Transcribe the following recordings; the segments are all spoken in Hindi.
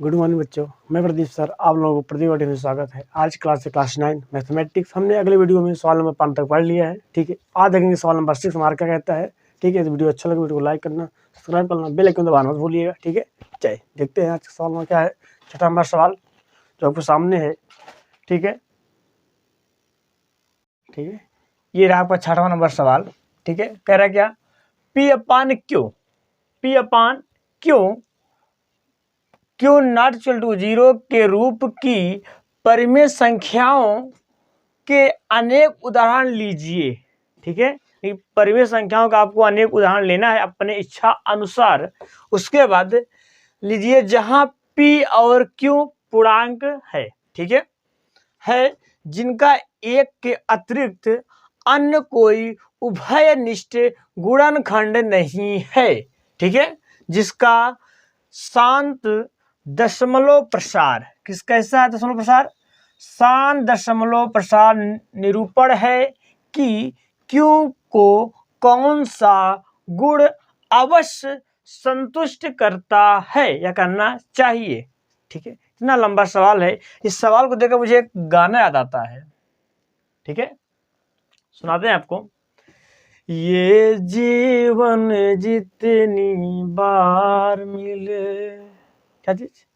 गुड मॉर्निंग बच्चों, मैं प्रदीप सर आप लोगों को प्रदीप वीडियो में स्वागत है। आज क्लास है क्लास 9 मैथमेटिक्स। हमने अगले वीडियो में सवाल नंबर 5 तक पढ़ लिया है। ठीक है, आज देखेंगे सवाल नंबर 6 हमारा क्या कहता है। ठीक है, तो वीडियो अच्छा लगे वीडियो को लाइक करना, सब्सक्राइब करना, बेल आइकन दबाना मत भूलिएगा। ठीक है, चलिए देखते हैं आज का सवाल में क्या है। छठा नंबर सवाल जो आपको सामने है। ठीक है, ये रहा आपका छठा नंबर सवाल। ठीक है, कह रहा है क्या, P अपान क्यों नॉट इक्वल टू 0 के रूप की परिमेय संख्याओं के अनेक उदाहरण लीजिए। ठीक है, परिमेय संख्याओं का आपको अनेक उदाहरण लेना है अपने इच्छा अनुसार। उसके बाद लीजिए जहां P और Q पूर्णांक है। ठीक है जिनका एक के अतिरिक्त अन्य कोई उभयनिष्ठ गुणनखंड नहीं है। ठीक है, जिसका शांत दशमलव प्रसार कैसा है, दशमलव प्रसार शांत दशमलव प्रसार निरूपण है कि Q को कौन सा गुण अवश्य संतुष्ट करता है या करना चाहिए। ठीक है, इतना लंबा सवाल है। इस सवाल को देखकर मुझे एक गाना याद आता है। ठीक है, सुनाते हैं आपको। ये जीवन जितनी बार मिले, क्या चीज,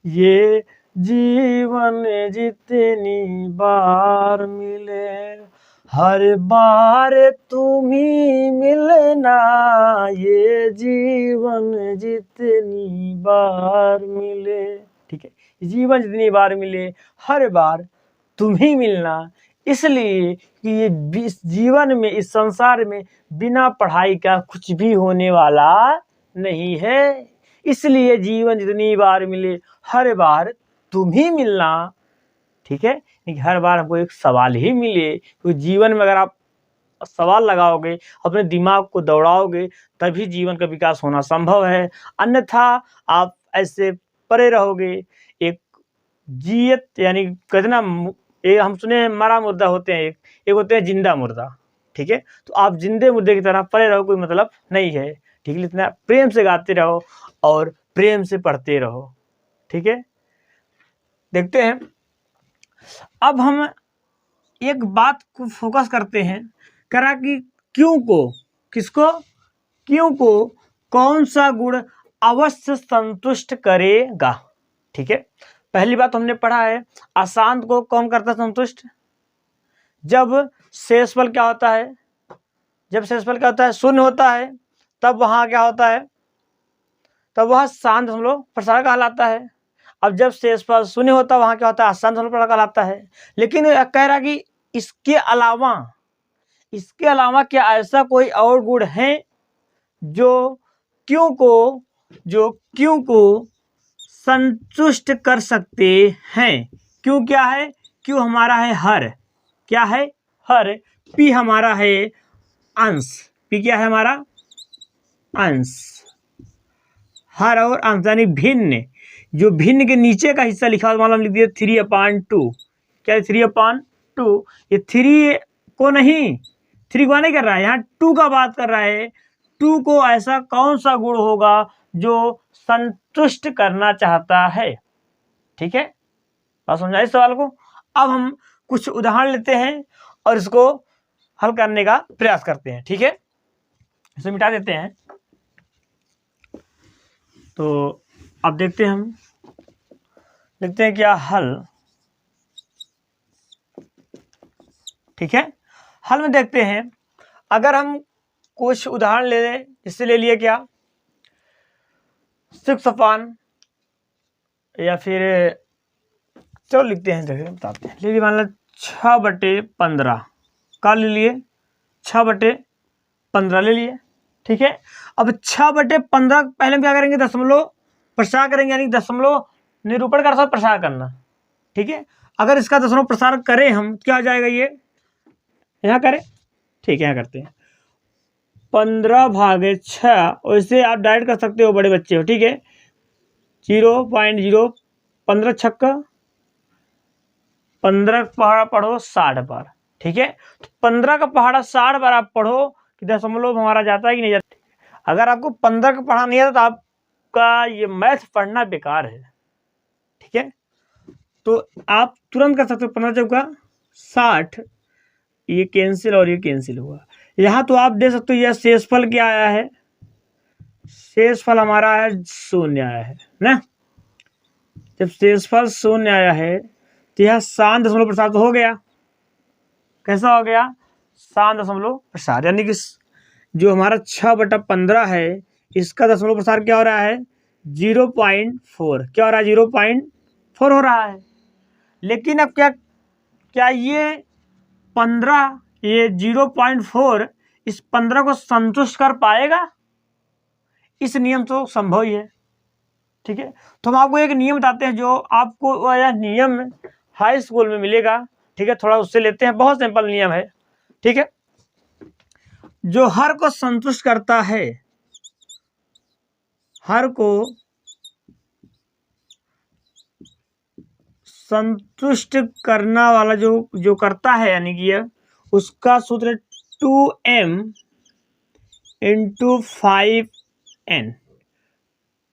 ये जीवन जितनी बार मिले हर बार तुम ही मिलना, ये जीवन जितनी बार मिले। ठीक है, जीवन जितनी बार मिले हर बार तुम ही मिलना, इसलिए कि ये इस जीवन में, इस संसार में बिना पढ़ाई का कुछ भी होने वाला नहीं है। इसलिए जीवन जितनी बार मिले हर बार तुम ही मिलना। ठीक है, हर बार हमको एक सवाल ही मिले, तो जीवन में अगर आप सवाल लगाओगे, अपने दिमाग को दौड़ाओगे, तभी जीवन का विकास होना संभव है। अन्यथा आप ऐसे पड़े रहोगे। एक जियत यानी कहते ना, एक हम सुने मरा मुर्दा होते हैं, एक होते हैं जिंदा मुर्दा। ठीक है, तो आप जिंदे मुर्दे की तरह पड़े रहो, कोई मतलब नहीं है। ठीक है, इतना प्रेम से गाते रहो और प्रेम से पढ़ते रहो। ठीक है, देखते हैं अब हम एक बात को फोकस करते हैं। करा कि क्यों को कौन सा गुण अवश्य संतुष्ट करेगा। ठीक है, पहली बात हमने पढ़ा है, अशांत को कौन करता है संतुष्ट, जब शेषफल क्या होता है, शून्य होता है, तब वहां क्या होता है, तब वह शांत दशमलव प्रसार कहलाता है। अब जब शेषफल शून्य होता है, वहां क्या होता है, अशांत दशमलव प्रसार कहलाता है। लेकिन कह रहा कि इसके अलावा क्या ऐसा कोई और गुण है जो क्यों को संतुष्ट कर सकते हैं। क्यों क्या है, क्यों हमारा है हर, क्या है हर, P हमारा है अंश, P क्या है हमारा अंश, हर और अंश यानी भिन्न। जो भिन्न के नीचे का हिस्सा लिखा हुआ लिख दिया 3/2। क्या है 3/2, ये 3 को नहीं, 3 को नहीं कर रहा है, यहाँ 2 का बात कर रहा है। 2 को ऐसा कौन सा गुण होगा जो संतुष्ट करना चाहता है। ठीक है, बात समझाइए सवाल को। अब हम कुछ उदाहरण लेते हैं और इसको हल करने का प्रयास करते हैं। ठीक है, इसे मिटा देते हैं। तो अब देखते हैं क्या हल। ठीक है, हल में देखते हैं। अगर हम कुछ उदाहरण ले लें, इससे ले लिए क्या 6 अपान, या फिर चलो लिखते हैं, देखिए बताते हैं। ले लिए मान लो 6/15 का ले लिए, 6/15 ले लिए। ठीक है, अब 6/15 पहले हम क्या करेंगे, दशमलव प्रसार करेंगे, यानी दशमलव निरूपण का साथ प्रसार करना। ठीक है, अगर इसका दशमलव प्रसार करें हम, क्या हो जाएगा, ये यहाँ करें। ठीक है, यहाँ करते हैं 15/6, और इसे आप डायरेक्ट कर सकते हो, बड़े बच्चे हो। ठीक है, 0.0 15 छक्का 15 पहाड़ा पढ़ो 60 बार। ठीक है, तो 15 का पहाड़ा 60 बार आप पढ़ो कि दशमलव हमारा जाता है कि नहीं जाता। अगर आपको 15 का पढ़ा नहीं आता तो आपका ये मैथ पढ़ना बेकार है। ठीक है, तो आप तुरंत कर सकते हो 15 चौका 60, ये कैंसिल और ये कैंसिल हुआ। यहाँ तो आप देख सकते हो यह शेषफल क्या आया है, शेषफल हमारा है 0 आया है ना। जब शेषफल 0 आया है तो यह 7.4 हो गया। कैसा हो गया? 7.4, यानी कि जो हमारा 6/15 है इसका दशमलव प्रसार क्या हो रहा है? 0.4। क्या हो रहा है? 0.4 हो रहा है। लेकिन अब क्या ये 15, ये 0.4 इस 15 को संतुष्ट कर पाएगा? इस नियम तो संभव ही है। ठीक है, तो हम आपको एक नियम बताते हैं जो आपको यह नियम हाई स्कूल में मिलेगा। ठीक है, थोड़ा उससे लेते हैं, बहुत सिंपल नियम है। ठीक है, जो हर को संतुष्ट करता है, हर को संतुष्ट करना वाला जो करता है, यानी कि यह उसका सूत्र 2m × 5n,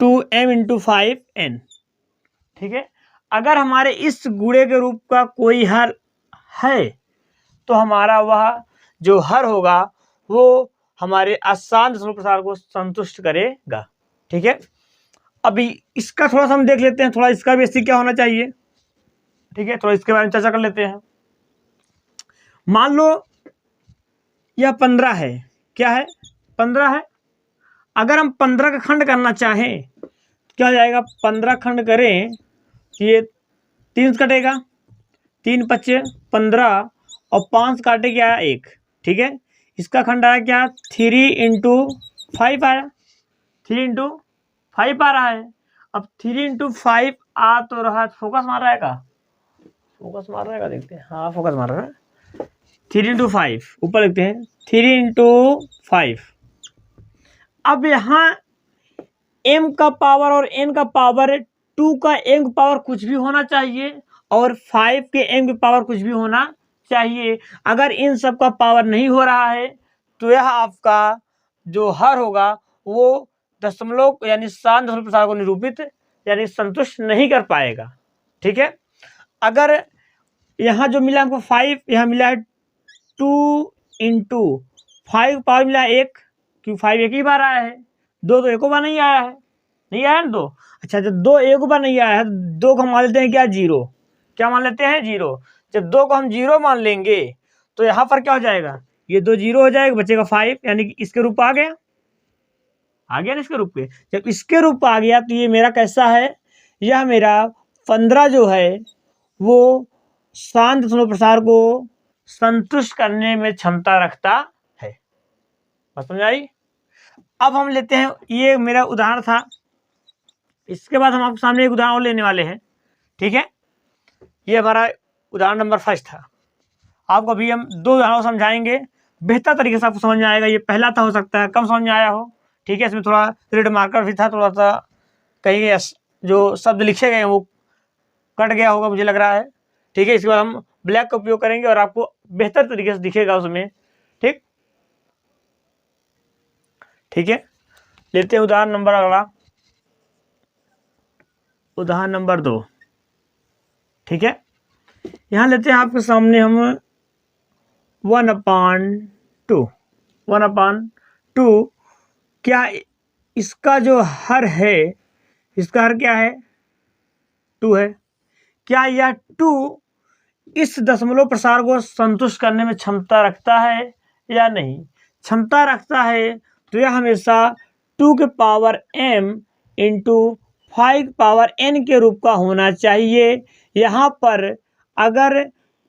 2m × 5n। ठीक है, अगर हमारे इस गुणे के रूप का कोई हर है तो हमारा वह जो हर होगा वो हमारे आसान दशमलव प्रसार को संतुष्ट करेगा। ठीक है, अभी इसका थोड़ा सा हम देख लेते हैं, थोड़ा इसका भी क्या होना चाहिए। ठीक है, थोड़ा इसके बारे में चर्चा कर लेते हैं। मान लो यह 15 है। क्या है? 15 है। अगर हम 15 का खंड करना चाहें तो क्या हो जाएगा? 15 खंड करें तो ये 3 कटेगा, 3 × 5 = 15 और 5 काटे क्या? 1। ठीक है, इसका खंड आया क्या? 3 × 5 आया, 3 × 5 आ रहा है। अब 3 × 5 आ तो रहा है, फोकस मार रहा है का? फोकस मार रहा है का? देखते हैं। हाँ, फोकस मार रहा है। 3 × 5 ऊपर लिखते हैं, 3 × 5। अब यहाँ m का पावर और n का पावर, 2 का m का पावर कुछ भी होना चाहिए और 5 के m की पावर कुछ भी होना चाहिए। अगर इन सब का पावर नहीं हो रहा है तो यह आपका जो हर होगा वो दशमलव यानी 7 प्रसार को निरूपित यानी संतुष्ट नहीं कर पाएगा। ठीक है, अगर यहाँ जो मिला हमको 5, यहाँ मिला है 2 × 5 पावर मिला 1, क्यों 5 एक ही बार आया है, 2 तो एक बार नहीं आया है, नहीं आया ना 2। अच्छा, जब 2 एक बार नहीं आया है, 2 को हम मान लेते हैं क्या? 0। क्या मान लेते हैं? 0। जब 2 को हम 0 मान लेंगे तो यहाँ पर क्या हो जाएगा? ये 2 0 हो जाएगा, बचेगा 5, यानी कि इसके रूप आ गया, आ गया ना इसके रूप पे। जब इसके रूप आ गया तो ये मेरा कैसा है? यह मेरा 15 जो है वो शांत दशमलव प्रसार को संतुष्ट करने में क्षमता रखता है। बात समझ आई? अब हम लेते हैं, ये मेरा उदाहरण था, इसके बाद हम आपके सामने एक उदाहरण और लेने वाले हैं। ठीक है, ये हमारा उदाहरण नंबर 1 था। आपको अभी हम 2 उदाहरणों समझाएंगे, बेहतर तरीके से आपको समझ में आएगा। ये पहला था, हो सकता है कम समझ में आया हो। ठीक है, इसमें थोड़ा रेड मार्कर भी था, थोड़ा सा कहीं जो शब्द लिखे गए वो कट गया होगा, मुझे लग रहा है। ठीक है, इसके बाद हम ब्लैक का उपयोग करेंगे और आपको बेहतर तरीके से दिखेगा उसमें। ठीक, ठीक है, लेते हैं उदाहरण नंबर अगला, उदाहरण नंबर 2। ठीक है, यहाँ लेते हैं आपके सामने हम 1/2। 1/2 क्या इसका जो हर है, इसका हर क्या है? 2 है। क्या यह 2 इस दशमलव प्रसार को संतुष्ट करने में क्षमता रखता है या नहीं? क्षमता रखता है तो यह हमेशा 2 के पावर m × 5 पावर n के रूप का होना चाहिए। यहाँ पर अगर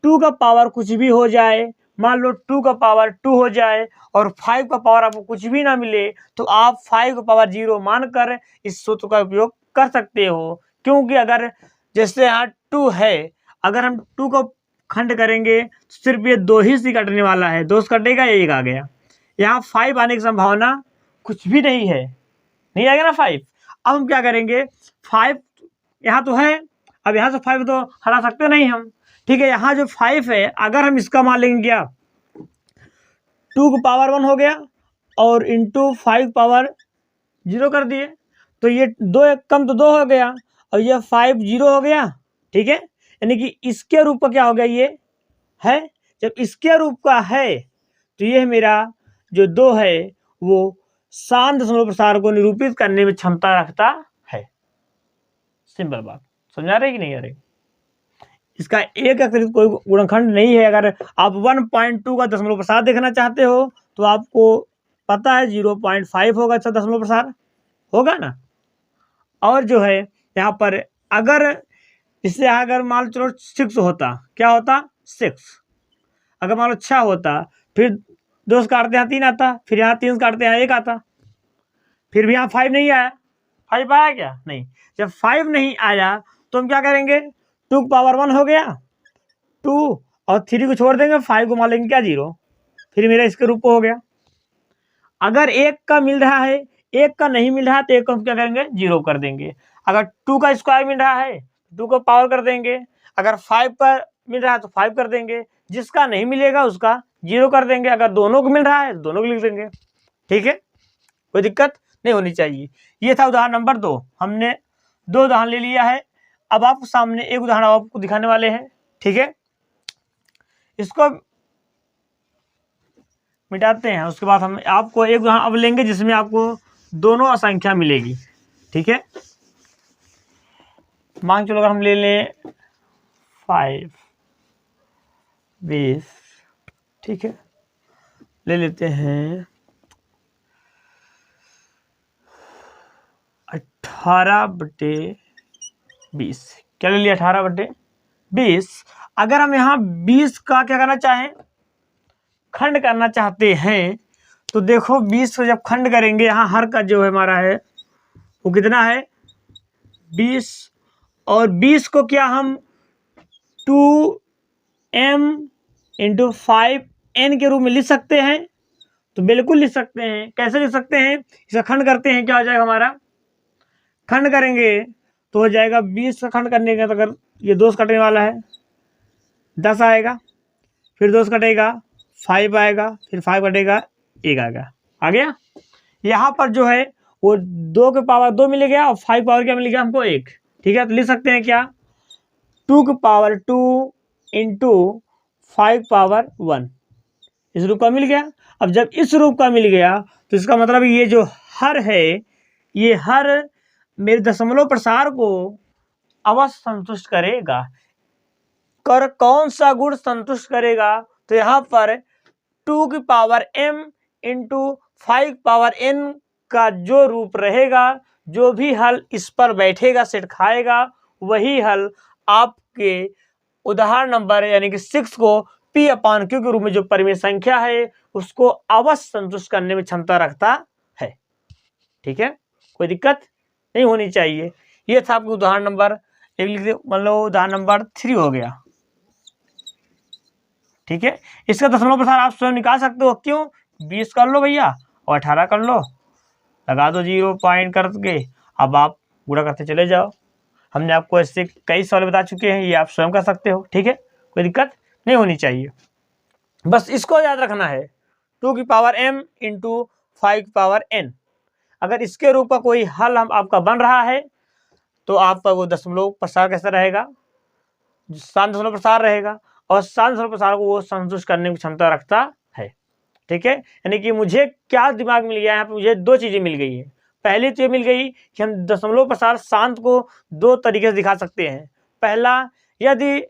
2 का पावर कुछ भी हो जाए, मान लो 2 का पावर 2 हो जाए और 5 का पावर आपको कुछ भी ना मिले, तो आप 5 का पावर 0 मानकर इस सूत्र का उपयोग कर सकते हो। क्योंकि अगर जैसे यहाँ 2 है, अगर हम 2 को खंड करेंगे तो सिर्फ ये 2 ही से कटने वाला है, 2 से कटेगा, 1 आ गया। यहाँ 5 आने की संभावना कुछ भी नहीं है, नहीं आएगा ना 5। अब हम क्या करेंगे? 5 यहाँ तो है, अब यहाँ से 5 तो हटा सकते नहीं हम। ठीक है, यहाँ जो 5 है अगर हम इसका मान लेंगे क्या? 2 का पावर 1 हो गया और इंटू 5 पावर 0 कर दिए, तो ये 2 एक कम तो 2 हो गया और ये 5 0 हो गया, ठीक है। यानी कि इसके रूप का क्या हो गया, ये है। जब इसके रूप का है तो ये मेरा जो 2 है वो शांत दशमलव प्रसार को निरूपित करने में क्षमता रखता है। सिंपल बात, समझा रहे कि नहीं आ रही। इसका एक अतिरिक्त कोई गुणनखंड नहीं है। अगर आप 1.2 का दशमलव प्रसार देखना चाहते हो तो आपको पता है 0.5 होगा इसका दशमलव प्रसार, होगा ना। और जो है यहाँ पर अगर इससे अगर मान लो चलो 6 होता, क्या होता 6। अगर मान लो 6 होता, फिर 2 से काटते हैं 3 आता, फिर यहाँ 3 से काटते हैं 1 आता, फिर भी यहाँ 5 नहीं आया। 5 आया क्या, नहीं। जब 5 नहीं आया तो हम क्या करेंगे, 2 की पावर 1 हो गया, 2 और 3 को छोड़ देंगे, 5 को मान लेंगे क्या 0, फिर मेरा इसके रूप हो गया। अगर 1 का मिल रहा है, 1 का नहीं मिल रहा है तो 1 को हम क्या करेंगे 0 कर देंगे। अगर 2 का स्क्वायर मिल रहा है 2 को पावर कर देंगे। अगर 5 का मिल रहा है तो 5 कर देंगे, जिसका नहीं मिलेगा उसका 0 कर देंगे। अगर दोनों को मिल रहा है तो दोनों को लिख देंगे, ठीक है, कोई दिक्कत नहीं होनी चाहिए। ये था उदाहरण नंबर 2। हमने 2 उदाहरण ले लिया है। अब आपको सामने एक उदाहरण आपको दिखाने वाले हैं, ठीक है। इसको मिटाते हैं, उसके बाद हम आपको एक उदाहरण अब लेंगे जिसमें आपको दोनों असंख्या मिलेगी, ठीक है। मान चलो अगर हम ले लें 5 20, ठीक है, ले लेते हैं 18/20। क्या ले लिया 18/20। अगर हम यहाँ 20 का क्या करना चाहें, खंड करना चाहते हैं तो देखो 20 को जब खंड करेंगे, यहाँ हर का जो है हमारा है वो कितना है 20, और 20 को क्या हम 2m × 5n के रूप में लिख सकते हैं। तो बिल्कुल लिख सकते हैं। कैसे लिख सकते हैं, इसका खंड करते हैं, क्या हो जाएगा हमारा, खंड करेंगे तो हो जाएगा 20 का खंड करने का, तो अगर ये 2 कटने वाला है 10 आएगा, फिर 2 कटेगा 5 आएगा, फिर 5 कटेगा 1 आएगा, आ गया। यहाँ पर जो है वो 2 के पावर 2 मिल गया और 5 पावर क्या मिल गया हमको 1, ठीक है। तो लिख सकते हैं क्या 2 की पावर 2 × 5 पावर 1, इस रूप का मिल गया। अब जब इस रूप का मिल गया तो इसका मतलब ये जो हर है, ये हर मेरे दशमलव प्रसार को अवश्य संतुष्ट करेगा। कर कौन सा गुण संतुष्ट करेगा, तो यहाँ पर 2 की पावर m × 5 पावर n का जो रूप रहेगा, जो भी हल इस पर बैठेगा सेट खाएगा, वही हल आपके उदाहरण नंबर यानी कि 6 को P/Q के रूप में जो परिमेय संख्या है उसको अवश्य संतुष्ट करने में क्षमता रखता है, ठीक है, कोई दिक्कत नहीं होनी चाहिए। ये था आपको उदाहरण नंबर 1 लिख दे, मान लो उदाहरण नंबर 3 हो गया, ठीक है। इसका दशमलव प्रसार आप स्वयं निकाल सकते हो, क्यों 20 कर लो भैया और 18 कर लो, लगा दो 0 पॉइंट करके, अब आप पूरा करते चले जाओ। हमने आपको ऐसे कई सवाल बता चुके हैं, ये आप स्वयं कर सकते हो, ठीक है, कोई दिक्कत नहीं होनी चाहिए। बस इसको याद रखना है 2 की पावर m × 5 की पावर n। अगर इसके रूप का कोई हल हम आपका बन रहा है तो आपका वो दशमलव प्रसार कैसा रहेगा, शांत दशमलव प्रसार रहेगा, और शांत दशमलव प्रसार को वो संतुष्ट करने की क्षमता रखता है, ठीक है। यानी कि मुझे क्या दिमाग मिल गया यहाँ पे, मुझे 2 चीज़ें मिल गई है। पहली तो ये मिल गई कि हम दशमलव प्रसार शांत को 2 तरीके से दिखा सकते हैं। पहला, यदि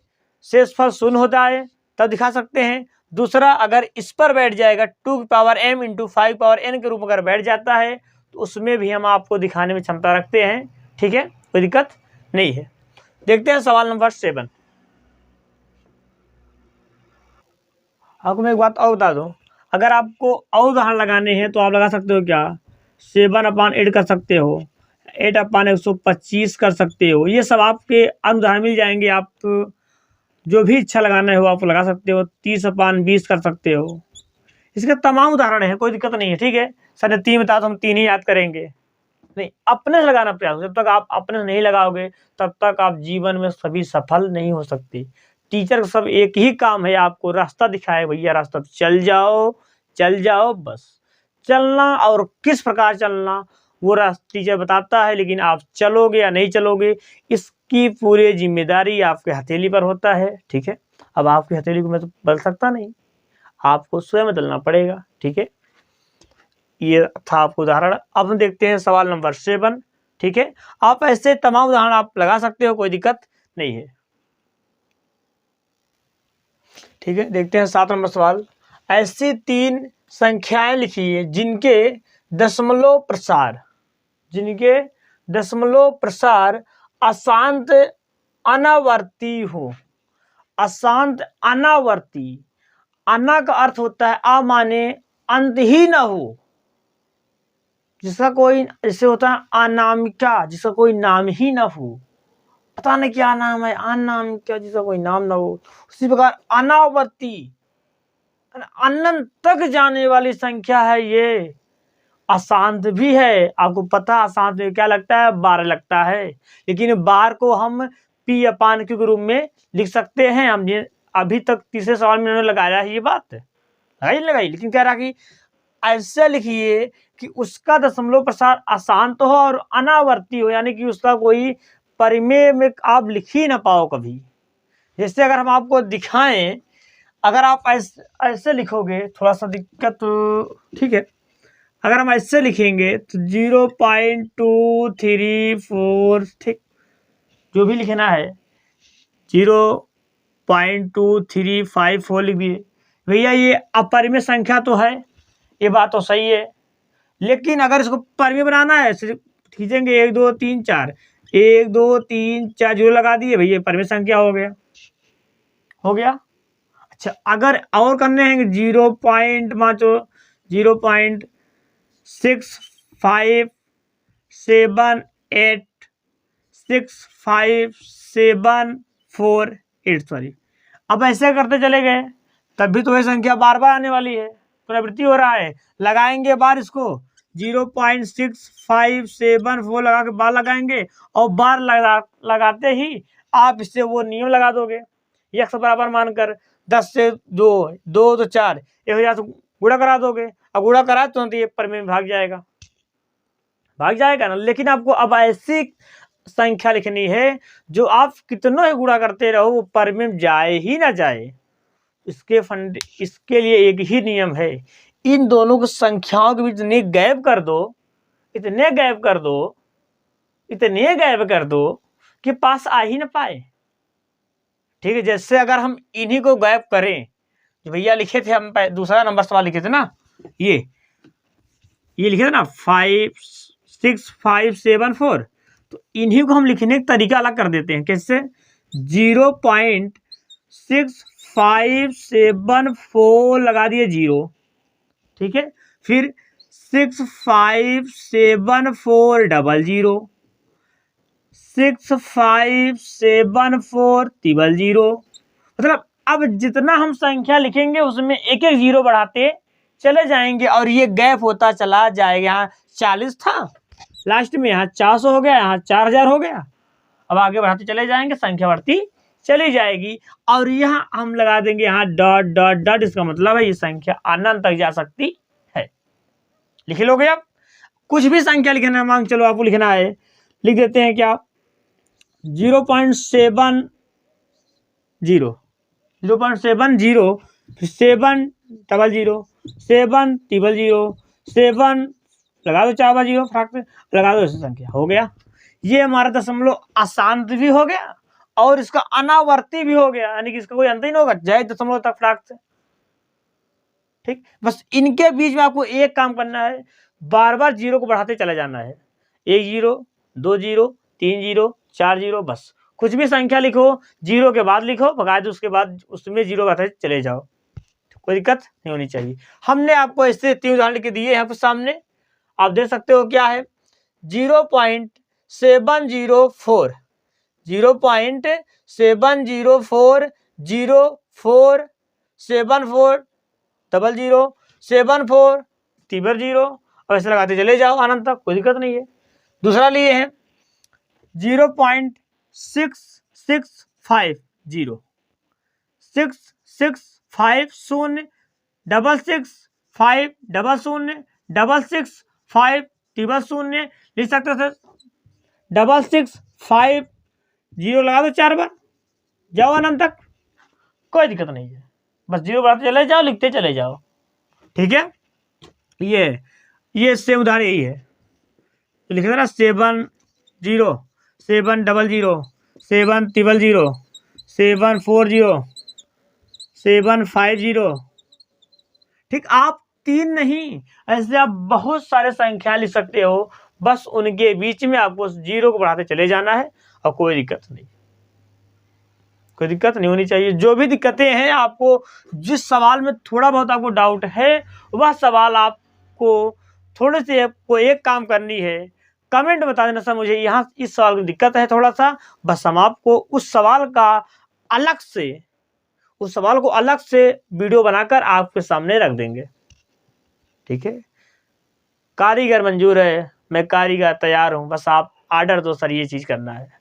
शेषफल 0 होता है तब दिखा सकते हैं। दूसरा, अगर इस पर बैठ जाएगा 2 की पावर m × 5 पावर n के रूप में अगर बैठ जाता है तो उसमें भी हम आपको दिखाने में क्षमता रखते हैं, ठीक है, कोई दिक्कत नहीं है। देखते हैं सवाल नंबर 7। आपको मैं एक बात और बता दूं, अगर आपको और उदाहरण लगाने हैं तो आप लगा सकते हो क्या 7/8 कर सकते हो, 8/125 कर सकते हो। ये सब आपके उदाहरण मिल जाएंगे, आप जो भी इच्छा लगाना हो आप लगा सकते हो। 30/20 कर सकते हो। इसके तमाम उदाहरण हैं, कोई दिक्कत नहीं है, ठीक है। सर ने 3 बताया तो हम 3 ही याद करेंगे, नहीं, अपने से लगाना प्रयास। जब तक आप अपने से नहीं लगाओगे तब तक आप जीवन में सभी सफल नहीं हो सकते। टीचर का सब एक ही काम है, आपको रास्ता दिखाए, भैया रास्ता चल जाओ, चल जाओ, बस चलना। और किस प्रकार चलना वो टीचर बताता है, लेकिन आप चलोगे या नहीं चलोगे इसकी पूरी जिम्मेदारी आपके हथेली पर होता है। ठीक है, अब आपकी हथेली को मैं तो बदल सकता नहीं, आपको स्वयं बदलना पड़ेगा। ठीक है, ये था आपको उदाहरण। अब हम देखते हैं सवाल नंबर 7। ठीक है, आप ऐसे तमाम उदाहरण आप लगा सकते हो, कोई दिक्कत नहीं है। ठीक है, देखते हैं 7 नंबर सवाल। ऐसी 3 संख्याएं लिखिए जिनके दशमलव प्रसार अशांत अनावर्ती हो। अशांत अनावर्ती, अना का अर्थ होता है आ माने अंत ही ना हो, जिसका कोई जैसे होता है अनामिका, जिसका कोई नाम ही ना हो, पता नहीं क्या नाम है, अनामिका जिसका कोई नाम ना हो। उसी प्रकार अनावर्ती, अनंत तक जाने वाली संख्या है ये। अशांत भी है, आपको पता अशांत में क्या लगता है, बार लगता है, लेकिन बार को हम पी अपान क्यू के रूप में लिख सकते हैं। हम अभी तक तीसरे सवाल में उन्होंने लगाया है ये बात, लगाई, लेकिन कह रहा कि ऐसे लिखिए कि उसका दशमलव प्रसार अशांत हो और अनावर्ती हो, यानी कि उसका कोई परिमेय में आप लिख ही ना पाओ कभी। जैसे अगर हम आपको दिखाएं, अगर आप ऐसे लिखोगे थोड़ा सा दिक्कत, ठीक है, अगर हम ऐसे लिखेंगे तो 0.234, ठीक, जो भी लिखना है 0.2354 लिख दिए। भैया ये अपरिमेय संख्या तो है, ये बात तो सही है, लेकिन अगर इसको परिमेय बनाना है खींचेंगे 1 2 3 4, 1 2 3 4 जीरो लगा दिए, भैया परिमेय संख्या हो गया। अच्छा, अगर और करने हैं 0.657865748, सॉरी, अब ऐसे करते चले गए तब भी तो ये संख्या बार बार आने वाली है, पुनरावृत्ति हो रहा है। लगाएंगे बार इसको 0.6574 लगा के बार लगाएंगे, और बार लगाते ही आप इससे वो नियम लगा दोगे, x बराबर मानकर 10 से 2 2 तो 4, 1000 तो गुणा करा दोगे। अब गुणा करा तो ये परिमेय में भाग जाएगा ना। लेकिन आपको अब ऐसी संख्या लिखनी है जो आप कितनों ही गुणा करते रहो वो परिमेय में जाए ही ना जाए। इसके लिए एक ही नियम है, इन दोनों को संख्याओं के बीच इतने गैप कर दो कि पास आ ही ना पाए। ठीक है, जैसे अगर हम इन्हीं को गैप करें, जो भैया लिखे थे, हम दूसरा नंबर सवाल लिखे थे ना, ये लिखे थे ना 56574, तो इन्हीं को हम लिखने का तरीका अलग कर देते हैं। कैसे? 0.6574 लगा दिए 0, ठीक है, फिर 65740, 65740, मतलब अब जितना हम संख्या लिखेंगे उसमें एक एक जीरो बढ़ाते चले जाएंगे और ये गैप होता चला जाएगा। यहाँ 40 था लास्ट में, यहाँ 400 हो गया, यहाँ 4000 हो गया। अब आगे बढ़ाते चले जाएंगे, संख्या बढ़ती चली जाएगी, और यहाँ हम लगा देंगे यहाँ डॉट डॉट डॉट। इसका मतलब है ये संख्या अनंत तक जा सकती है। लिख लोगे आप, कुछ भी संख्या लिखना है, मान चलो आपको लिखना है, लिख देते हैं क्या 0.70 7 0 7 0 7 लगा दो 4 जीरो फ्राक पे लगा दो, ऐसी संख्या हो गया। ये हमारा दशमलव अशांत भी हो गया और इसका अनावर्ती भी हो गया, यानी कि इसका कोई अंत ही नहीं होगा, जाए दशमलव तक फ्राक से। ठीक, बस इनके बीच में आपको एक काम करना है, बार बार जीरो को बढ़ाते चले जाना है। 1 0 2 0 3 0 4 0, बस कुछ भी संख्या लिखो जीरो के बाद लिखो, बकायदे उसके बाद उसमें जीरो बढ़ाते चले जाओ, कोई दिक्कत नहीं होनी चाहिए। हमने आपको ऐसे 3 उदाहरण लिख दिए हैं सामने, आप देख सकते हो क्या है 0.704 0.704 04 74 00 74 0, और ऐसे लगाते चले जाओ अनंत तक, कोई दिक्कत नहीं है। दूसरा लिए हैं 0.6650 6650 6650 6650 टिबल शून्य लिख सकते थे 6650 लगा दो 4 बार, जाओ अनंत तक, कोई दिक्कत नहीं है, बस 0 बढ़ाते चले जाओ, लिखते चले जाओ। ठीक है, ये सेम उदाहरण यही है, तो लिखे ना 7 0 7 0 7 0 7 40 7 50। ठीक, आप 3 नहीं, ऐसे आप बहुत सारे संख्या लिख सकते हो, बस उनके बीच में आपको 0 को बढ़ाते चले जाना है और कोई दिक्कत नहीं, कोई दिक्कत नहीं होनी चाहिए। जो भी दिक्कतें हैं आपको, जिस सवाल में थोड़ा बहुत आपको डाउट है, वह सवाल आपको थोड़े से आपको एक काम करनी है, कमेंट बता देना सर मुझे यहाँ इस सवाल में दिक्कत है थोड़ा सा, बस हम आपको उस सवाल को अलग से वीडियो बनाकर आपके सामने रख देंगे। ठीक है, कारीगर मंजूर है, मैं कारीगर तैयार हूं, बस आप ऑर्डर दो सर, ये चीज करना है।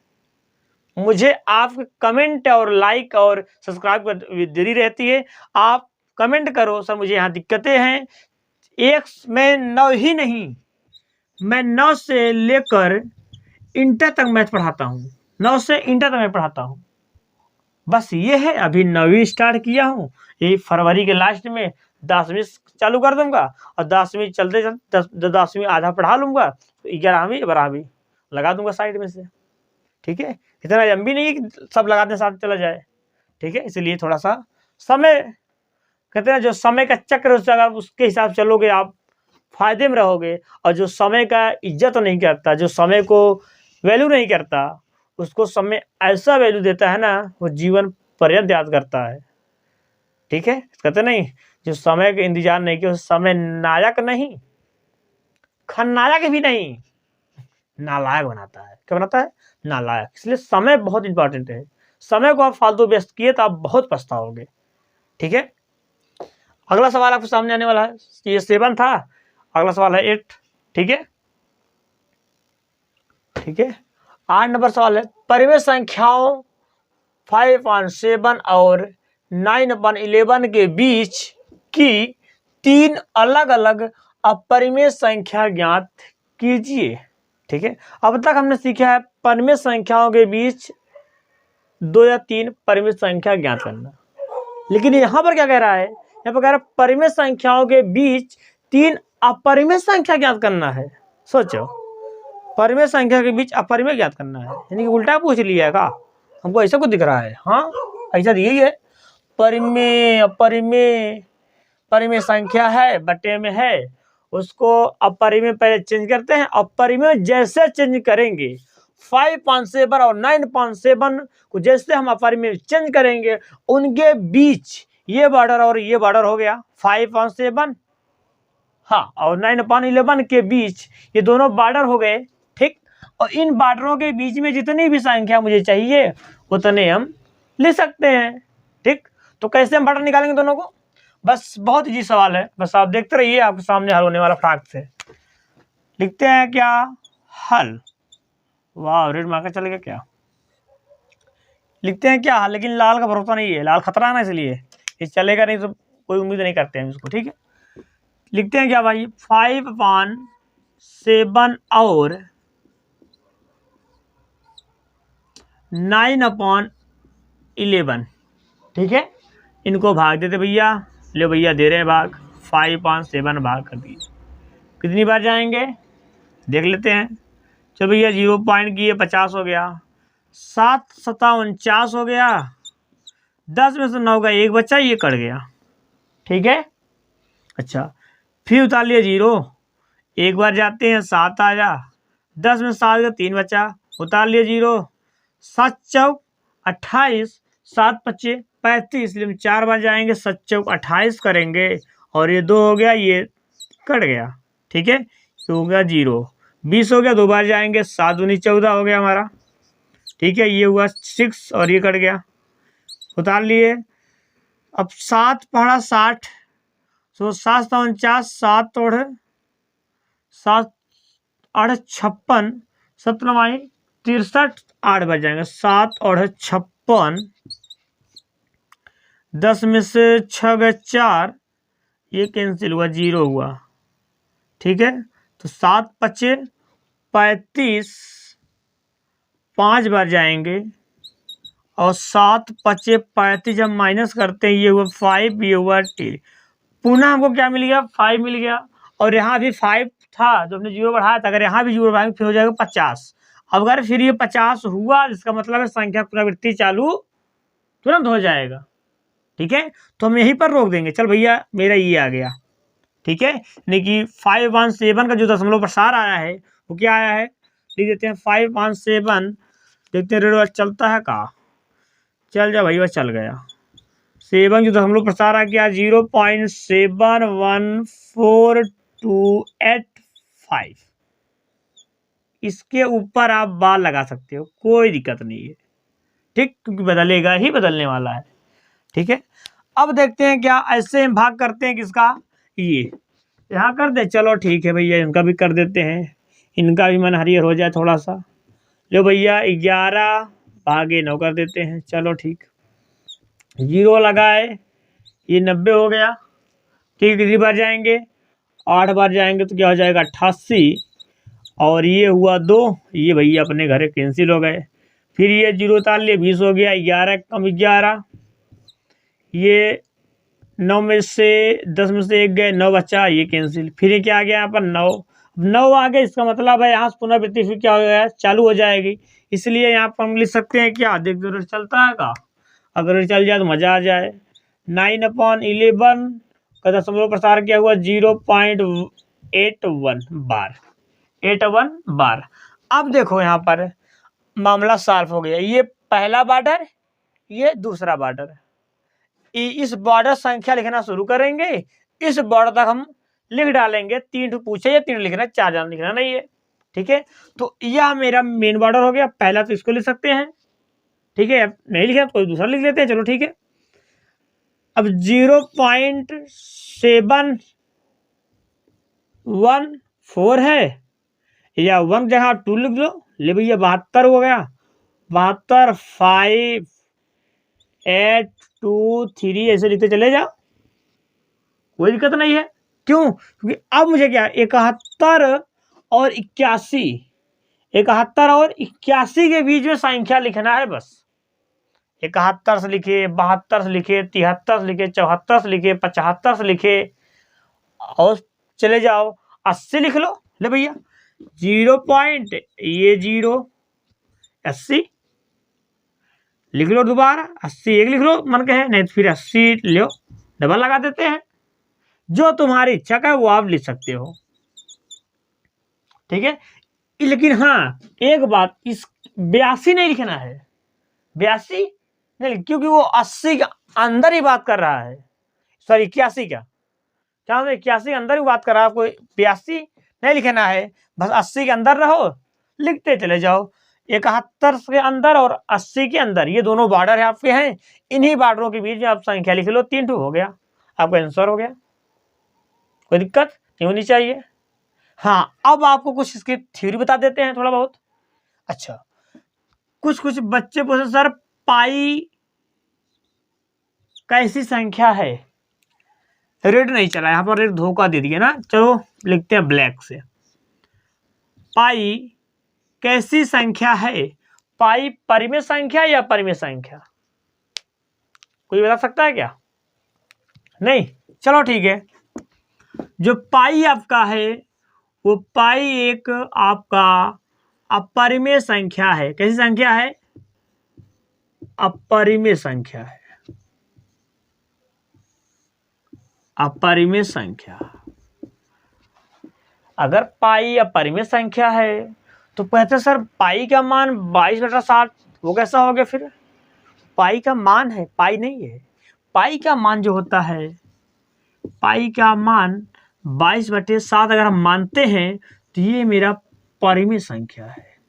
मुझे आपके कमेंट और लाइक और सब्सक्राइब कर देरी रहती है, आप कमेंट करो सर मुझे यहाँ दिक्कतें हैं। मैं 9 ही नहीं, मैं 9 से लेकर इंटर तक मैथ पढ़ाता हूँ, 9 से इंटर तक मैं पढ़ाता हूँ। बस ये है, अभी 9वीं स्टार्ट किया हूँ, ये फरवरी के लास्ट में 10वीं चालू कर दूंगा और 10वीं चलते 10वीं आधा पढ़ा लूंगा, तो 11वीं 12वीं लगा दूंगा साइड में से। ठीक है, इतना लंबी नहीं कि सब लगाते साथ चला जाए। ठीक है, इसलिए थोड़ा सा समय, कहते हैं जो समय का चक्र उसके हिसाब से चलोगे आप फायदे में रहोगे, और जो समय का इज्जत नहीं करता, जो समय को वैल्यू नहीं करता, उसको समय ऐसा वैल्यू देता है ना, वो जीवन पर्यंत याद करता है। ठीक है, कहते नहीं, जो समय का इंतजार नहीं किया, समय नायक नहीं, खलनायक भी नहीं, नालायक बनाता है। क्या बनाता है? नालायक। इसलिए समय बहुत इंपॉर्टेंट है, समय को आप फालतू व्यस्त किए तो आप बहुत पछताओगे। ठीक है, अगला सवाल आपके सामने आने वाला है, ये 7 था, अगला सवाल है 8। ठीक है, ठीक है, 8 नंबर सवाल है, परिमेय संख्याओं 5/7 और 9/11 के बीच की 3 अलग अलग अपरिमेय संख्या ज्ञात कीजिए। ठीक है, अब तक हमने सीखा है परिमेय संख्याओं के बीच 2 या 3 परिमेय संख्या ज्ञात करना, लेकिन यहाँ पर क्या कह रहा है, यहाँ पर कह रहा है परिमेय संख्याओं के बीच 3 अपरिमेय संख्या ज्ञात करना है। सोचो, परिमेय संख्या के बीच अपरिमेय ज्ञात करना है, यानी कि उल्टा पूछ लिया है का, हमको ऐसा कुछ दिख रहा है। हाँ, ऐसा यही है, परिमेय अपरिमेय, परिमेय संख्या है बटे में है, उसको अपरिमेय पहले चेंज करते हैं, अपरिमेय जैसे चेंज करेंगे 5/7 और 9/7 को जैसे हम अपरिमेय चेंज करेंगे, उनके बीच ये बॉर्डर और ये बॉर्डर हो गया 5/7, हाँ, और 9/11 के बीच ये दोनों बॉर्डर हो गए। ठीक, और इन बॉर्डरों के बीच में जितनी भी संख्या मुझे चाहिए उतने हम लिख सकते हैं। ठीक, तो कैसे हम बॉर्डर निकालेंगे दोनों को, बस बहुत इजी सवाल है, बस आप देखते रहिए, आपके सामने हल होने वाला फटाक से। लिखते हैं क्या हल, वाह रेड मार्कर चलेगा क्या, लिखते हैं क्या हल, लेकिन लाल का भरोसा नहीं है, लाल खतरा है ना, इसलिए ये चलेगा नहीं, तो कोई उम्मीद नहीं करते हैं इसको। ठीक है, लिखते हैं क्या भाई, 5/7 और 9/11। ठीक है, इनको भाग देते भैया, ले भैया दे रहे हैं भाग, 5/7 भाग कर दीजिए, कितनी बार जाएंगे देख लेते हैं। चलो भैया 0 पॉइंट किए 50 हो गया, 7 7 49 हो गया, 10 में से 9 का 1 बच्चा, ये कट गया। ठीक है, अच्छा फिर उतार लिया 0, एक बार जाते हैं 7 आया, 10 में 7 का 3 बचा, उतार लिया 0, 7 चौक 28, 7 पच्चे 35, इसलिए हम 4 बार जाएंगे, 7 चौक 28 करेंगे, और ये 2 हो गया, ये कट गया। ठीक है, ये हो गया 0, 20 हो गया, 2 बार जाएंगे, 7 दूनी 14 हो गया हमारा। ठीक है, ये हुआ 6 और ये कट गया, उतार लिए। अब 7 पढ़ा 60, तो 7 7 49, 7 और 7 8 56, 7 9 63, 8 बच जाएंगे, 7 और 56, 10 में से 6 गए 4, ये कैंसिल हुआ, 0 हुआ। ठीक है, तो 7 पचे 35, 5 बार जाएंगे और 7 पचे 35 जब माइनस करते हैं ये हुआ 5, ये हुआ 10। पुनः हमको क्या मिल गया? 5 मिल गया। और यहाँ भी 5 था जो हमने 0 बढ़ाया था, अगर यहाँ भी 0 बढ़ाएंगे फिर हो जाएगा 50। अब अगर फिर ये 50 हुआ इसका मतलब है संख्या पुनरावृत्ति चालू तुरंत हो जाएगा। ठीक है, तो हम यहीं पर रोक देंगे। चल भैया मेरा ये आ गया। ठीक है, यानी कि 517 का जो दशमलव प्रसार आया है वो क्या आया है, लिख देते हैं 517। देखते हैं रेडियो चलता है का? चल जा भाई, बस चल गया। 7 जो दशमलव प्रसार आ गया 0.714285। इसके ऊपर आप बार लगा सकते हो, कोई दिक्कत नहीं है। ठीक, क्योंकि बदलेगा ही बदलने वाला है। ठीक है, अब देखते हैं क्या ऐसे हम भाग करते हैं किसका, ये यहाँ कर दे। चलो ठीक है भैया, इनका भी कर देते हैं, इनका भी मन हरियर हो जाए थोड़ा सा। लो भैया 11 भागे 9 कर देते हैं। चलो ठीक, 0 लगाए, ये 90 हो गया। ठीक, कितनी बार जाएंगे? 8 बार जाएंगे तो क्या हो जाएगा? 88। और ये हुआ 2, ये भैया अपने घर कैंसिल हो गए। फिर ये 0 उतार लिए, 20 हो गया। 11 कम 11, ये 9 में से 10 में से 1 गए, 9 बचा, ये कैंसिल। फिर ये क्या आ गया यहाँ पर? 9। 9 आ गया, इसका मतलब है यहाँ से पुनरावृत्ति फिर क्या हो गया? चालू हो जाएगी। इसलिए यहाँ पर हम लिख सकते हैं क्या? देख दो चलता है का? अगर चल जाए तो मजा आ जाए। 9/11 का दशमलव प्रसार क्या हुआ? 0.81 बार, 81 बार। अब देखो यहाँ पर मामला सॉल्व हो गया। ये पहला बॉर्डर, ये दूसरा बॉर्डर। इस बॉर्डर संख्या लिखना शुरू करेंगे, इस बॉर्डर तक हम लिख डालेंगे। 3 पूछे या 3 लिखना, 4 जान लिखना नहीं है। ठीक है, तो यह मेरा मेन बॉर्डर हो गया। पहला तो इसको लिख सकते हैं। ठीक है, नहीं लिखा तो कोई दूसरा लिख लेते हैं। चलो ठीक है, अब 0.714 है, या 1 जगह 2 लिख लो। ले भैया 72 हो गया। 72, 5, 8, 2, 3 ऐसे लिखते चले जाओ, कोई दिक्कत नहीं है। क्यों? क्योंकि अब मुझे क्या 71 और 81, 71 और 81 के बीच में संख्या लिखना है बस। 71 से लिखे, 72 से लिखे, 73 से लिखे, 74 से लिखे, 75 से लिखे, और चले जाओ 80 लिख लो। ले भैया 0 पॉइंट, ये 0, 80 लिख लो। दोबारा 80 एक लिख लो मन कहे, नहीं तो फिर 80 लो, डबल लगा देते हैं। जो तुम्हारी इच्छा का है वो आप लिख सकते हो। ठीक है, लेकिन हाँ एक बात, इस 82 नहीं लिखना है। 82 नहीं, क्योंकि वो 80 के अंदर ही बात कर रहा है। सॉरी 81 का, क्या 81 के अंदर ही बात कर रहा है। आपको 82 नहीं लिखना है, बस 80 के अंदर रहो, लिखते चले जाओ। 71 के अंदर और 80 के अंदर, ये दोनों बॉर्डर है आपके हैं। इन्हीं बॉर्डरों के बीच में आप संख्या लिख लो। 3 हो गया, आपका आंसर हो गया। कोई दिक्कत नहीं होनी चाहिए। हाँ, अब आपको कुछ इसकी थ्योरी बता देते हैं थोड़ा बहुत। अच्छा, कुछ बच्चे पूछे सर पाई कैसी संख्या है? रेड नहीं चला यहाँ पर, रेड धोखा दे दिया ना। चलो लिखते हैं ब्लैक से। पाई कैसी संख्या है? पाई परिमेय संख्या या परिमेय संख्या? कोई बता सकता है क्या? नहीं, चलो ठीक है। जो पाई आपका है वो पाई एक आपका अपरिमेय संख्या है। कैसी संख्या है? अपरिमेय संख्या है, अपरिमेय संख्या। अगर पाई अपरिमेय संख्या है तो कहते सर पाई का मान 22/60, वो कैसा हो गया? फिर पाई का मान है, पाई नहीं है। पाई का मान जो होता है, पाई का मान 22/7 अगर हम मानते हैं तो ये मेरा परिमेय संख्या है।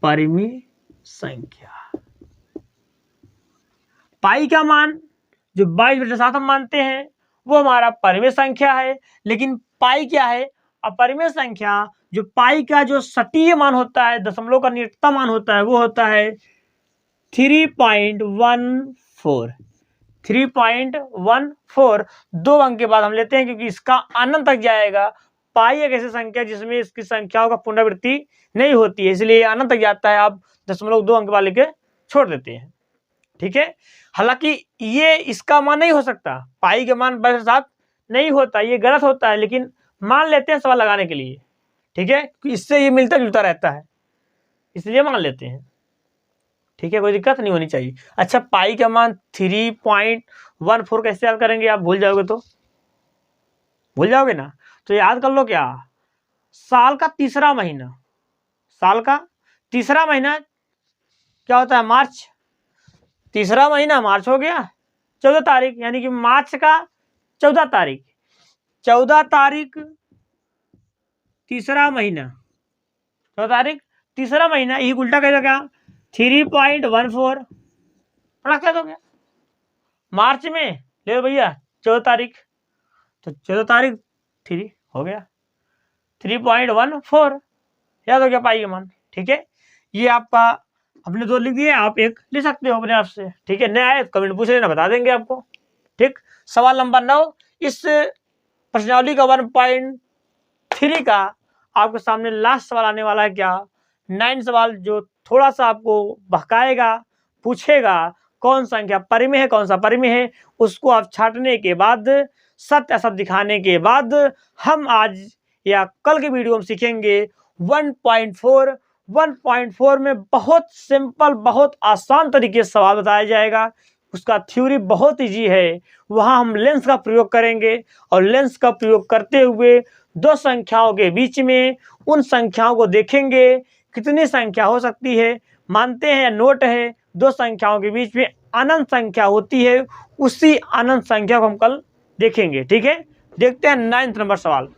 परिमेय संख्या, पाई का मान जो 22/7 हम मानते हैं वो हमारा परिमेय संख्या है। लेकिन पाई क्या है? अपरिमेय संख्या। जो पाई का जो सटीय मान होता है, दशमलव का निकटतम मान होता है, वो होता है 3.14। 3.14 2 अंक के बाद हम लेते हैं, क्योंकि इसका अनंत तक जाएगा। पाई एक ऐसी संख्या जिसमें इसकी संख्याओं का पुनरावृत्ति नहीं होती है, इसलिए अनंत तक जाता है, आप 0.2 अंक वाले के छोड़ देते हैं। ठीक है, हालांकि ये इसका मान नहीं हो सकता, पाई के मान 7 नहीं होता, ये गलत होता है, लेकिन मान लेते हैं सवाल लगाने के लिए। ठीक है, इससे ये मिलता जुलता रहता है, इसलिए मान लेते हैं। ठीक है, कोई दिक्कत नहीं होनी चाहिए। अच्छा, पाई का मान 3.14 कैसे याद करेंगे? आप भूल जाओगे तो भूल जाओगे ना, तो याद कर लो। क्या? साल का तीसरा महीना, साल का तीसरा महीना क्या होता है? मार्च। तीसरा महीना मार्च हो गया, 14 तारीख, यानी कि मार्च का 14 तारीख, 14 तारीख तीसरा महीना, 14 तारीख तीसरा महीना, यही उल्टा कहेगा क्या? 3.14 पढ़ा क्या हो गया? मार्च में ले भैया 14 तारीख, तो 14 तारीख 3 हो गया, 3.14 याद हो गया पाई का मान। ठीक है, ये आपका हमने 2 लिख दिए, आप 1 लिख सकते हो अपने आप से। ठीक है, नया है कमेंट पूछ लेना, बता देंगे आपको। ठीक, सवाल नंबर 9, इस प्रश्नावली का 1.3 का आपके सामने लास्ट सवाल आने वाला है। क्या? 9 सवाल जो थोड़ा सा आपको बहकाएगा, पूछेगा कौन संख्या परिमेय है, कौन सा परिमेय है, उसको आप छांटने के बाद, सत्य असत्य दिखाने के बाद, हम आज या कल के वीडियो में सीखेंगे 1.4। 1.4 में बहुत सिंपल, बहुत आसान तरीके से सवाल बताया जाएगा। उसका थ्योरी बहुत ईजी है। वहाँ हम लेंस का प्रयोग करेंगे और लेंस का प्रयोग करते हुए 2 संख्याओं के बीच में उन संख्याओं को देखेंगे कितनी संख्या हो सकती है। मानते हैं या नोट है, 2 संख्याओं के बीच में अनंत संख्या होती है, उसी अनंत संख्या को हम कल देखेंगे। ठीक है, देखते हैं 9 नंबर सवाल।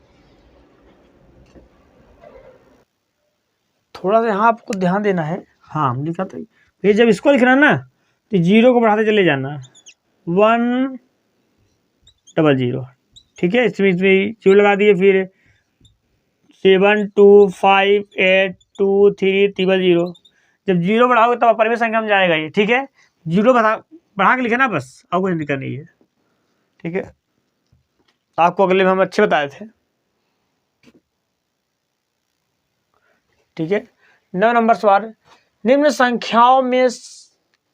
थोड़ा सा यहाँ आपको ध्यान देना है। हाँ, हम लिखा था ये, जब इसको लिखना ना तो 0 को बढ़ाते चले जाना, 100। ठीक है, इसमें 0 लगा दिए, फिर 7 2 5 8 2 3 0। जब 0 बढ़ाओगे तब परिमेय संख्या में जाएगा ये। ठीक है, 0 बढ़ा के लिखे ना, बस और कुछ नहीं करनी है। ठीक है, आपको अगले में हम अच्छे बताए थे। ठीक है, 9 नंबर सवाल, निम्न संख्याओं में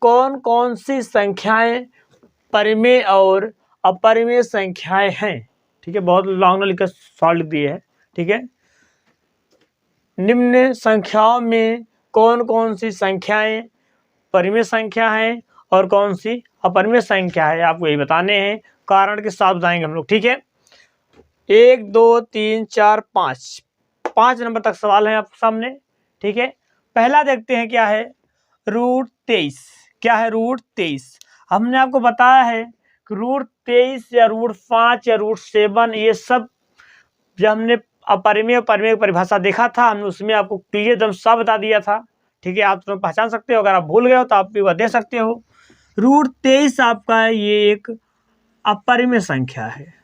कौन कौन सी संख्याएं परिमेय और अपरिमेय संख्याएं हैं? ठीक है, बहुत लॉन्ग लिखकर सवाल लिख दिए है। ठीक है, निम्न संख्याओं में कौन कौन सी संख्याएं परिमेय संख्या है और कौन सी अपरिमेय संख्या है, आपको यही बताने हैं, कारण के साथ बताएंगे हम लोग। ठीक है, 1 2 3 4 5 नंबर तक सवाल है आपके सामने। ठीक है, पहला देखते हैं क्या है, √23। क्या है? √23। हमने आपको बताया है कि √23 या √5 या √7, ये सब जब हमने अपरिमेय और परिमेय की परिभाषा देखा था, हमने उसमें आपको क्लियर एकदम सब बता दिया था। ठीक है, आप तो पहचान सकते हो, अगर आप भूल गए हो तो आप भी वह दे सकते हो। √23 आपका ये एक अपरिमेय संख्या है।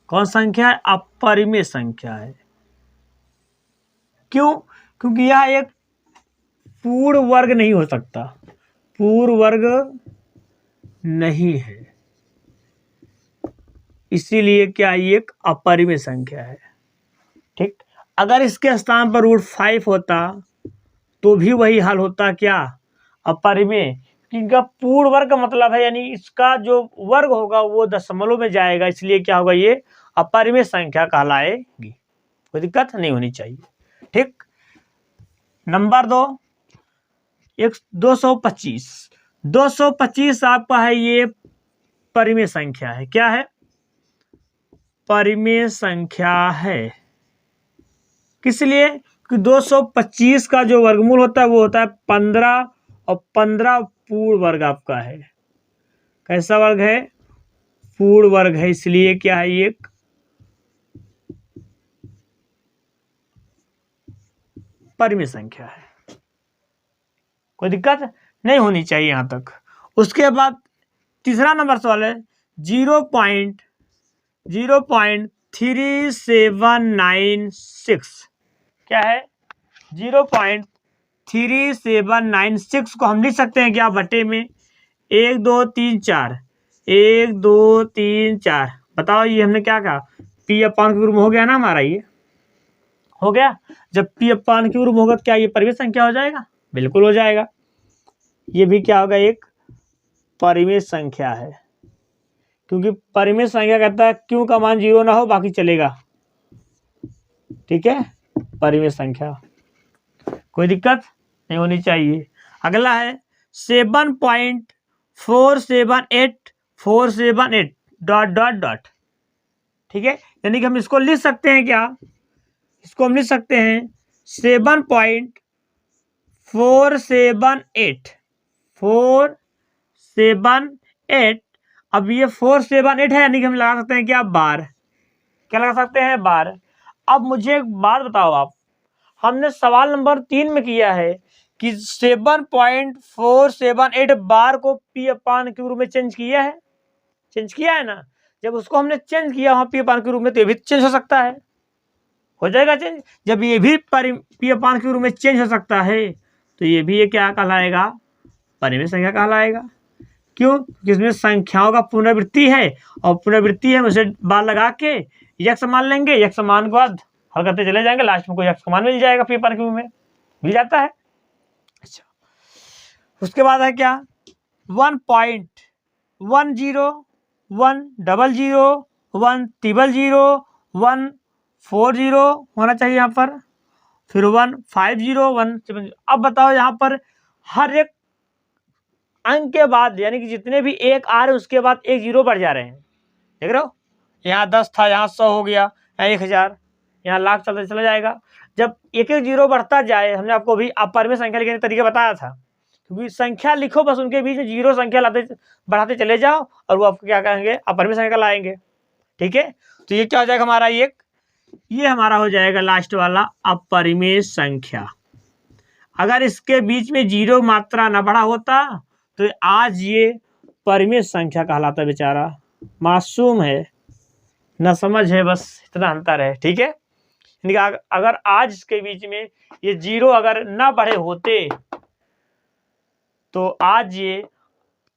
कौन संख्या है? अपरिमेय संख्या है। क्यों? क्योंकि यह एक पूर्ण वर्ग नहीं हो सकता, पूर्ण वर्ग नहीं है, इसीलिए क्या ये एक अपरिमेय संख्या है। ठीक, अगर इसके स्थान पर √5 होता तो भी वही हाल होता, क्या? अपरिमेय। क्योंकि पूर्ण वर्ग का मतलब है, यानी इसका जो वर्ग होगा वो दशमलव में जाएगा, इसलिए क्या होगा, ये अपरिमेय संख्या कहलाएगी। कोई दिक्कत नहीं होनी चाहिए। ठीक, नंबर 2, 225। 225 आपका है, ये परिमेय संख्या है। क्या है? परिमेय संख्या है। किस लिए? कि 225 का जो वर्गमूल होता है वो होता है 15, और 15 पूर्ण वर्ग आपका है। कैसा वर्ग है? पूर्ण वर्ग है, इसलिए क्या है, ये एक परिमेय संख्या है। कोई दिक्कत नहीं होनी चाहिए यहां तक। उसके बाद तीसरा नंबर सवाल है 0.3796। क्या है? 0.3796 को हम लिख सकते हैं क्या? बटे में 1 2 3 4, 1 2 3 4। बताओ, ये हमने क्या कहा? P अपान क्यूब में हो गया ना हमारा, ये हो गया। जब P अपान क्यूब होगा तो क्या ये परिमेय संख्या हो जाएगा? बिल्कुल हो जाएगा। ये भी क्या होगा? एक परिमेय संख्या है, क्योंकि परिमेय संख्या कहता है क्यू का मान 0 ना हो बाकी चलेगा। ठीक है, परिमेय संख्या, कोई दिक्कत नहीं होनी चाहिए। अगला है 7.478478 डॉट डॉट डॉट। ठीक है, यानी कि हम इसको लिख सकते हैं क्या? इसको हम लिख सकते हैं 7.478। अब ये 478 है, यानी कि हम लगा सकते हैं क्या? बार। क्या लगा सकते हैं? बार। अब मुझे एक बात बताओ आप, हमने सवाल नंबर 3 में किया है कि 7.478 बार को P अपान क्यू में चेंज किया है, चेंज किया है ना। जब उसको हमने चेंज किया वहां P अपान क्यू में, तो ये भी चेंज हो सकता है, हो जाएगा चेंज। जब ये भी P अपान क्यू में चेंज हो सकता है तो ये भी ये क्या कहलाएगा? परिमेय संख्या कहलाएगा। क्यों? क्योंकि इसमें संख्याओं का पुनरावृत्ति है, और पुनरावृत्ति है उसे बार लगा के यक्स मान लेंगे, यक्स मान के बाद हल करते चले जाएंगे, लास्ट में कोई यक्स मान मिल जाएगा, P अपान क्यू में मिल जाता है। अच्छा, उसके बाद है क्या? 1.10 100 100 140 होना चाहिए यहाँ पर, फिर 150 170। अब बताओ यहाँ पर हर एक अंक के बाद, यानी कि जितने भी एक आ रहे उसके बाद एक जीरो बढ़ जा रहे हैं, देख रहे हो? यहाँ 10 था, यहाँ 100 हो गया, यहाँ 1000, यहाँ लाख चलते चला जाएगा। जब एक एक जीरो बढ़ता जाए, हमने आपको भी परिमेय संख्या लिखने का तरीका बताया था, क्योंकि संख्या लिखो बस उनके बीच में जीरो संख्या लाते बढ़ाते चले जाओ, और वो आपको क्या कहेंगे? अपरिमेय संख्या लाएंगे। ठीक है, तो ये क्या हो जाएगा हमारा? ये हमारा हो जाएगा लास्ट वाला अपरिमेय संख्या। अगर इसके बीच में जीरो मात्रा न बढ़ा होता तो आज ये परिमेय संख्या कहलाता। बेचारा मासूम है, न समझ है, बस इतना अंतर है। ठीक है, अगर आज इसके बीच में ये जीरो अगर न बढ़े होते तो आज ये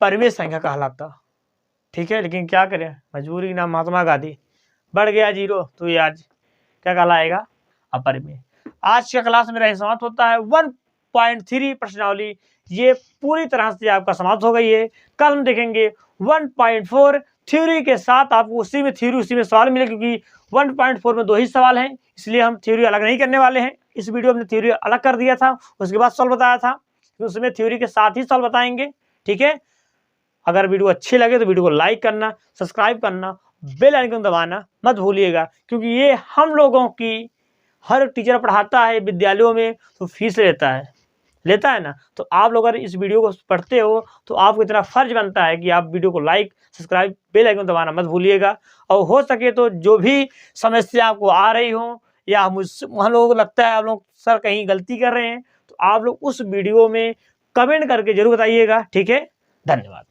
परिमेय संख्या कहलाता। ठीक है, लेकिन क्या करें, मजबूरी ना महात्मा गांधी, बढ़ गया जीरो तो ये आज क्या कहलाएगा? अपरिमेय। आज का क्लास मेरा समाप्त होता है। 1.3 प्रश्नावली ये पूरी तरह से आपका समाप्त हो गई है। कल हम देखेंगे 1.4 थ्योरी के साथ। आपको उसी में सवाल मिले, क्योंकि 1.4 में 2 ही सवाल हैं, इसलिए हम थ्योरी अलग नहीं करने वाले हैं। इस वीडियो में थ्योरी अलग कर दिया था, उसके बाद सॉल्व बताया था, उसमें थ्योरी के साथ ही सॉल्व बताएंगे। ठीक है, अगर वीडियो अच्छी लगे तो वीडियो को लाइक करना, सब्सक्राइब करना, बेल आइकन दबाना मत भूलिएगा, क्योंकि ये हम लोगों की हर टीचर पढ़ाता है विद्यालयों में तो फीस लेता है ना। तो आप लोग अगर इस वीडियो को पढ़ते हो तो आपको इतना फर्ज बनता है कि आप वीडियो को लाइक, सब्सक्राइब, बेल आइकन दबाना मत भूलिएगा। और हो सके तो जो भी समस्या आपको आ रही हो, या हम लोगों को लगता है आप लोग सर कहीं गलती कर रहे हैं, तो आप लोग उस वीडियो में कमेंट करके जरूर बताइएगा। ठीक है, धन्यवाद।